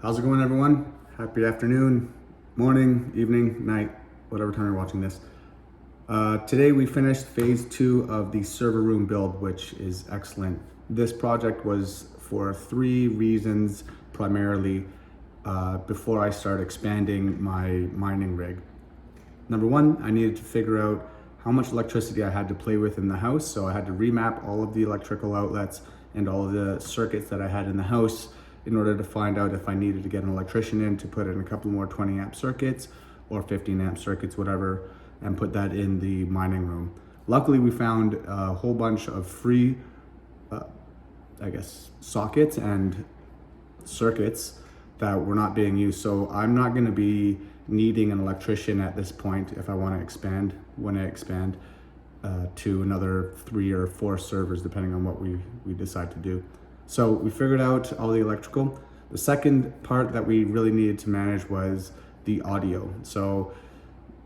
How's it going, everyone? Happy afternoon, morning, evening, night, whatever time you're watching this. Today we finished phase 2 of the server room build, which is excellent. This project was for 3 reasons primarily before I start expanding my mining rig. Number 1, I needed to figure out how much electricity I had to play with in the house, so I had to remap all of the electrical outlets and all of the circuits that I had in the house in order to find out if I needed to get an electrician in to put in a couple more 20 amp circuits or 15 amp circuits, whatever, and put that in the mining room. Luckily, we found a whole bunch of free, sockets and circuits that were not being used. So I'm not gonna be needing an electrician at this point if I wanna expand, to another 3 or 4 servers, depending on what we decide to do. So we figured out all the electrical. The second part that we really needed to manage was the audio. So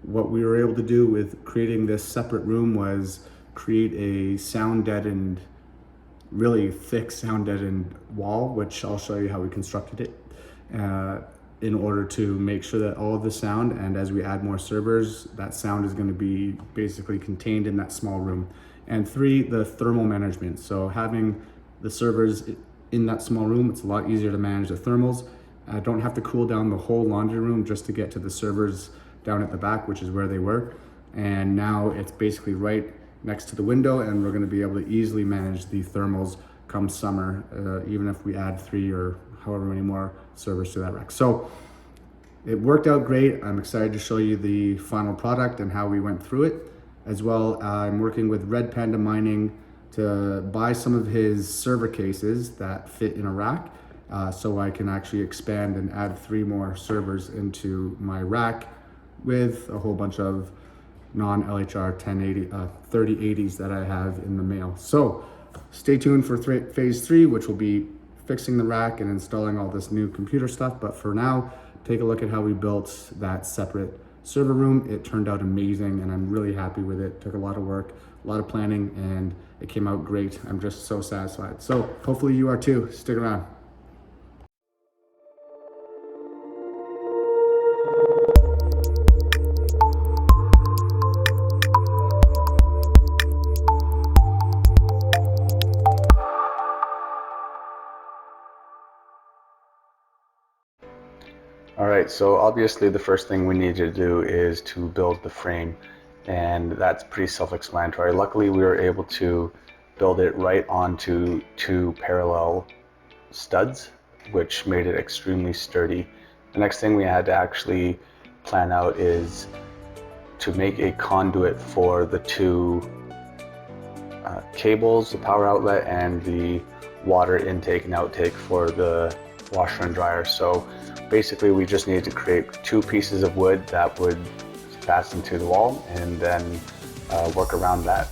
what we were able to do with creating this separate room was create a sound deadened, really thick sound deadened wall, which I'll show you how we constructed it in order to make sure that all of the sound, and as we add more servers, that sound is going to be basically contained in that small room. And 3, the thermal management. So having the servers in that small room, it's a lot easier to manage the thermals. I don't have to cool down the whole laundry room just to get to the servers down at the back, which is where they were. And now it's basically right next to the window, and we're going to be able to easily manage the thermals come summer, even if we add 3 or however many more servers to that rack. So it worked out great. I'm excited to show you the final product and how we went through it. As well, I'm working with Red Panda Mining to buy some of his server cases that fit in a rack, so I can actually expand and add 3 more servers into my rack with a whole bunch of non-LHR 3080s that I have in the mail. So stay tuned for phase 3, which will be fixing the rack and installing all this new computer stuff. But for now, take a look at how we built that separate server room. It turned out amazing, and I'm really happy with it. It took a lot of work, a lot of planning, and it came out great. I'm just so satisfied. So hopefully you are too. Stick around. All right, so obviously the first thing we need to do is to build the frame, and that's pretty self-explanatory. Luckily, we were able to build it right onto 2 parallel studs, which made it extremely sturdy. The next thing we had to actually plan out is to make a conduit for the 2 cables, the power outlet and the water intake and outtake for the washer and dryer. So basically we just needed to create 2 pieces of wood that would fasten to the wall, and then work around that.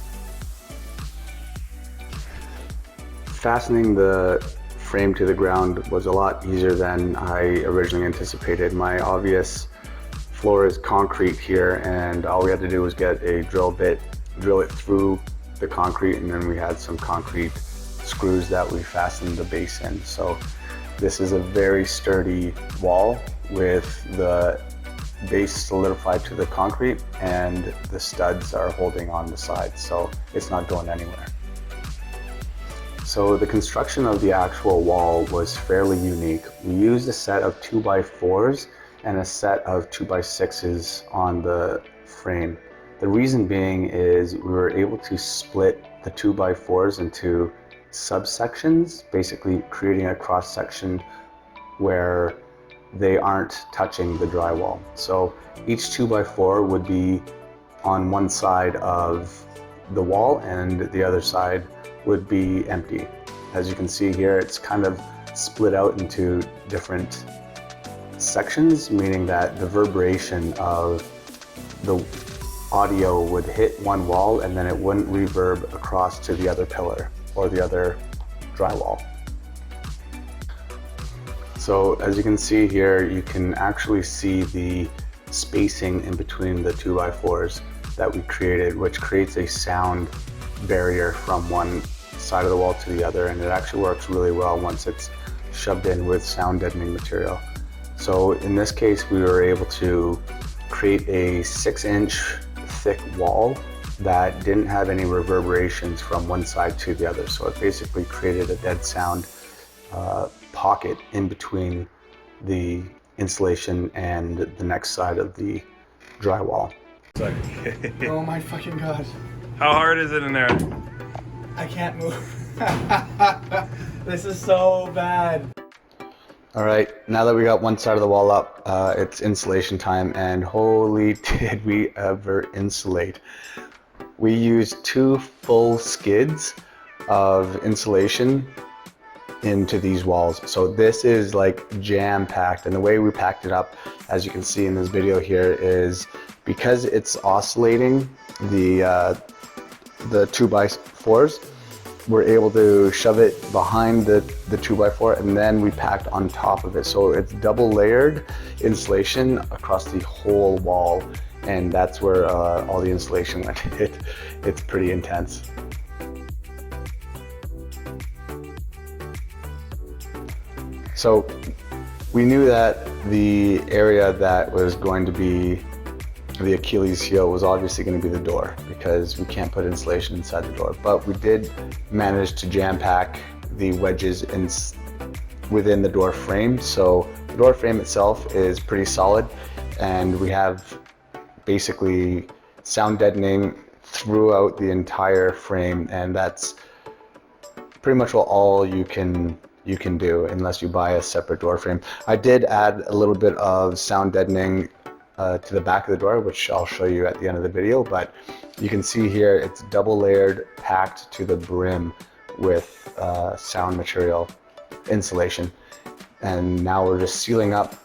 Fastening the frame to the ground was a lot easier than I originally anticipated. My obvious floor is concrete here, and all we had to do was get a drill bit, drill it through the concrete, and then we had some concrete screws that we fastened the base in. So this is a very sturdy wall with the base solidified to the concrete, and the studs are holding on the sides, so it's not going anywhere. So the construction of the actual wall was fairly unique. We used a set of 2x4s and a set of 2x6s on the frame. The reason being is we were able to split the 2x4s into subsections, basically creating a cross section where they aren't touching the drywall. So each 2x4 would be on one side of the wall and the other side would be empty. As you can see here, it's kind of split out into different sections, meaning that the reverberation of the audio would hit one wall and then it wouldn't reverb across to the other pillar or the other drywall. So as you can see here, you can actually see the spacing in between the 2x4s that we created, which creates a sound barrier from one side of the wall to the other, and it actually works really well once it's shoved in with sound deadening material. So in this case, we were able to create a 6-inch thick wall that didn't have any reverberations from one side to the other. So it basically created a dead sound pocket in between the insulation and the next side of the drywall. Oh my fucking god. How hard is it in there? I can't move. This is so bad. All right, now that we got one side of the wall up, it's insulation time, and holy did we ever insulate. We used 2 full skids of insulation into these walls. So this is like jam-packed, and the way we packed it up, as you can see in this video here, is because it's oscillating the 2x4s, we're able to shove it behind the 2x4, and then we packed on top of it. So it's double layered insulation across the whole wall, and that's where all the insulation went. It's pretty intense. So we knew that the area that was going to be the Achilles heel was obviously going to be the door, because we can't put insulation inside the door. But we did manage to jam pack the wedges within the door frame. So the door frame itself is pretty solid, and we have basically sound deadening throughout the entire frame, and that's pretty much all you can do unless you buy a separate door frame. I did add a little bit of sound deadening to the back of the door, which I'll show you at the end of the video, but you can see here it's double layered, packed to the brim with sound material insulation. And now we're just sealing up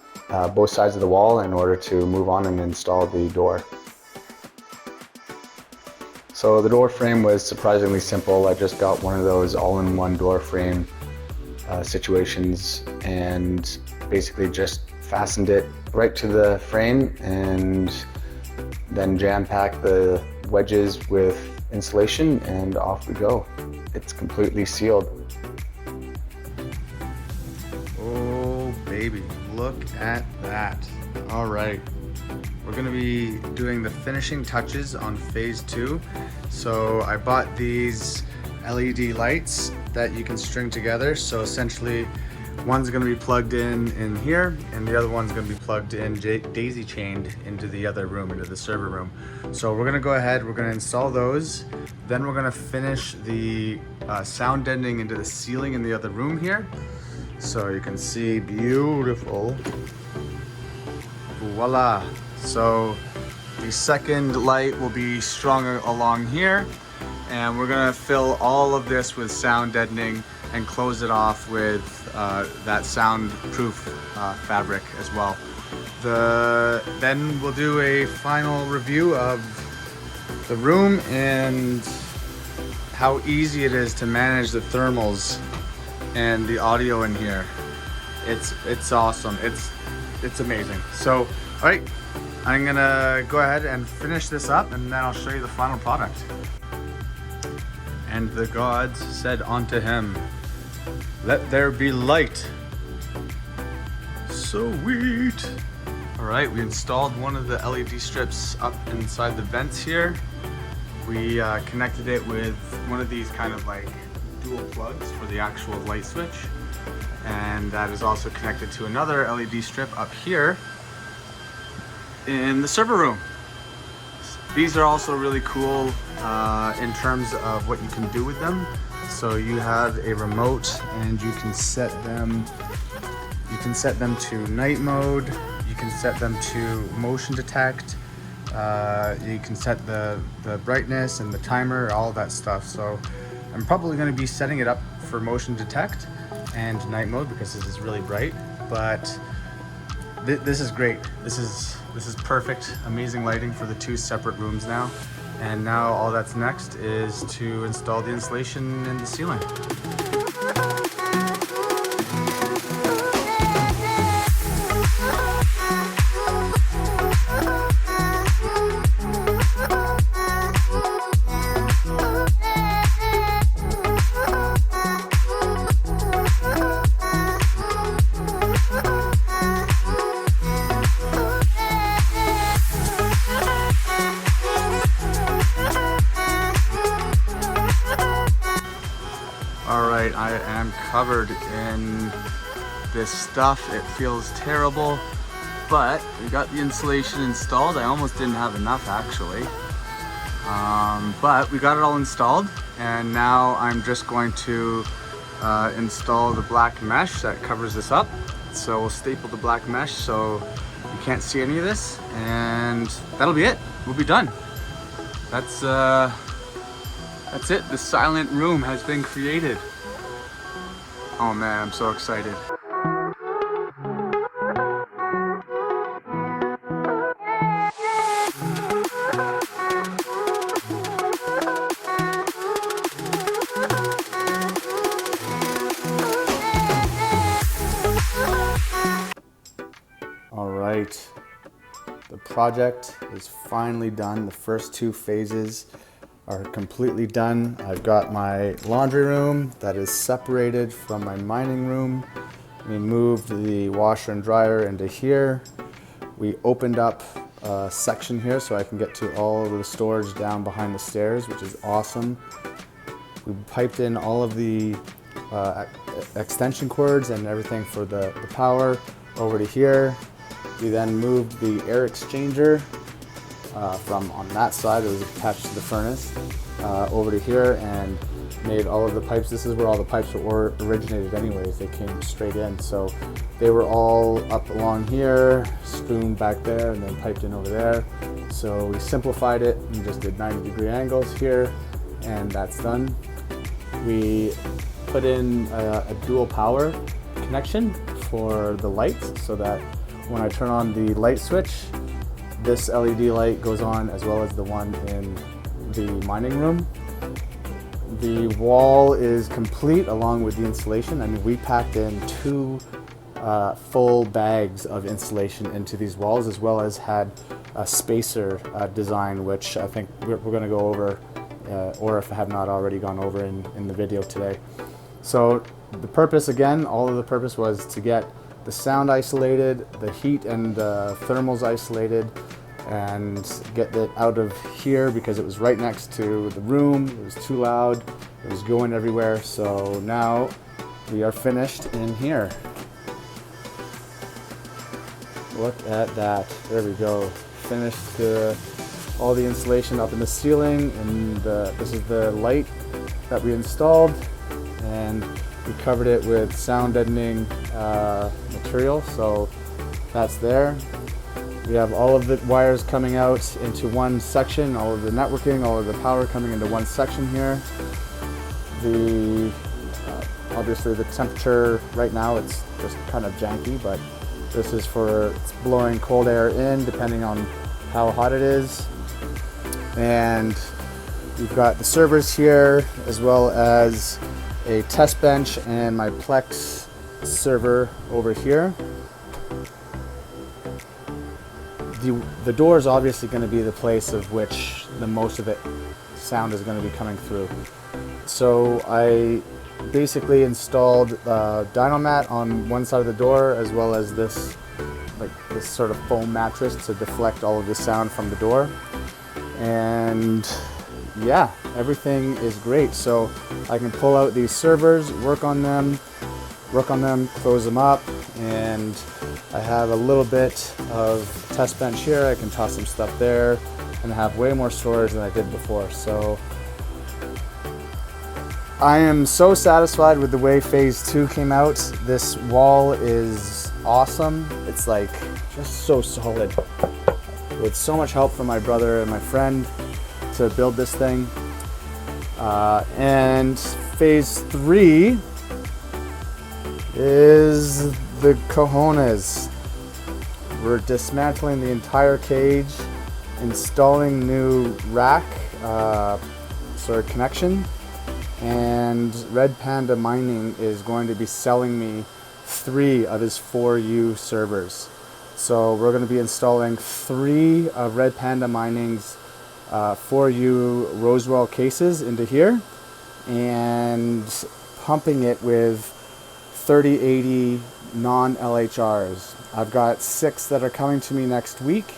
both sides of the wall in order to move on and install the door. So the door frame was surprisingly simple. I just got one of those all-in-one door frame situations, and basically just fastened it right to the frame, and then jam-packed the wedges with insulation, and off we go. It's completely sealed. Oh baby, look at that. All right, we're gonna be doing the finishing touches on phase 2. So I bought these LED lights that you can string together. So essentially one's going to be plugged in here, and the other one's going to be plugged in daisy chained into the other room, into the server room. So we're going to go ahead, we're going to install those, then we're going to finish the sound deadening into the ceiling in the other room here. So you can see, beautiful, voila. So the second light will be strung along here, and we're going to fill all of this with sound deadening and close it off with that soundproof fabric as well. Then we'll do a final review of the room and how easy it is to manage the thermals and the audio in here. It's awesome. It's amazing. So, all right, I'm gonna go ahead and finish this up, and then I'll show you the final product. And the gods said unto him, "Let there be light." Sweet. All right, we installed one of the LED strips up inside the vents here. We connected it with one of these kind of like dual plugs for the actual light switch. And that is also connected to another LED strip up here in the server room. These are also really cool in terms of what you can do with them. So you have a remote, and you can set them to night mode, you can set them to motion detect, you can set the brightness and the timer, all of that stuff. So I'm probably going to be setting it up for motion detect and night mode because this is really bright, but this is great. This is perfect, amazing lighting for the 2 separate rooms now. And now all that's next is to install the insulation in the ceiling. I am covered in this stuff. It feels terrible, but we got the insulation installed. I almost didn't have enough actually. But we got it all installed, and now I'm just going to install the black mesh that covers this up. So we'll staple the black mesh so you can't see any of this, and that'll be it. We'll be done. That's it. The silent room has been created. Oh man, I'm so excited. All right, the project is finally done. The first two phases are completely done. I've got my laundry room that is separated from my mining room. We moved the washer and dryer into here. We opened up a section here so I can get to all of the storage down behind the stairs, which is awesome. We piped in all of the extension cords and everything for the power over to here. We then moved the air exchanger from on that side, it was attached to the furnace, over to here, and made all of the pipes. This is where all the pipes were originated anyways. They came straight in, so they were all up along here, strewn back there, and then piped in over there. So we simplified it and just did 90-degree angles here, and that's done. We put in a dual power connection for the lights so that when I turn on the light switch, this LED light goes on as well as the one in the mining room. The wall is complete along with the insulation. I mean, we packed in 2 full bags of insulation into these walls, as well as had a spacer design, which I think we're going to go over, or if I have not already gone over in the video today. So the purpose, again, all of the purpose was to get the sound isolated, the heat and thermals isolated, and get it out of here because it was right next to the room. It was too loud, it was going everywhere. So now we are finished in here. Look at that, there we go. Finished all the insulation up in the ceiling, and this is the light that we installed, and we covered it with sound deadening material, so that's there. We have all of the wires coming out into one section, all of the networking, all of the power coming into one section here. Obviously the temperature right now, it's just kind of janky, but this is for it's blowing cold air in depending on how hot it is. And we've got the servers here, as well as a test bench and my Plex server over here. The door is obviously going to be the place of which the most of it sound is going to be coming through. So I basically installed Dynamat on one side of the door, as well as this sort of foam mattress to deflect all of the sound from the door. And yeah, everything is great. So I can pull out these servers, work on them, close them up, and I have a little bit of test bench here. I can toss some stuff there and have way more storage than I did before. So I am so satisfied with the way phase 2 came out. This wall is awesome. It's like just so solid. With so much help from my brother and my friend to build this thing. And phase 3 is the cojones. We're dismantling the entire cage, installing new rack sort of connection, and Red Panda Mining is going to be selling me 3 of his 4U servers. So we're going to be installing 3 of Red Panda Mining's 4U Rosewell cases into here, and pumping it with 3080 non-LHRs. I've got 6 that are coming to me next week.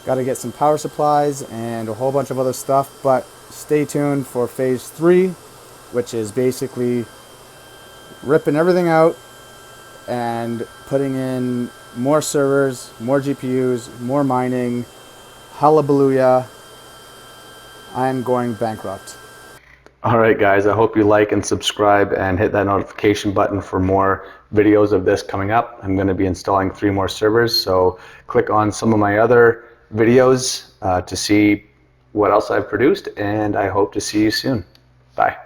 Got to get some power supplies and a whole bunch of other stuff, but stay tuned for phase 3, which is basically ripping everything out and putting in more servers, more GPUs, more mining. Hallelujah. I'm going bankrupt. All right, guys, I hope you like and subscribe and hit that notification button for more videos of this coming up. I'm going to be installing 3 more servers, so click on some of my other videos to see what else I've produced, and I hope to see you soon. Bye.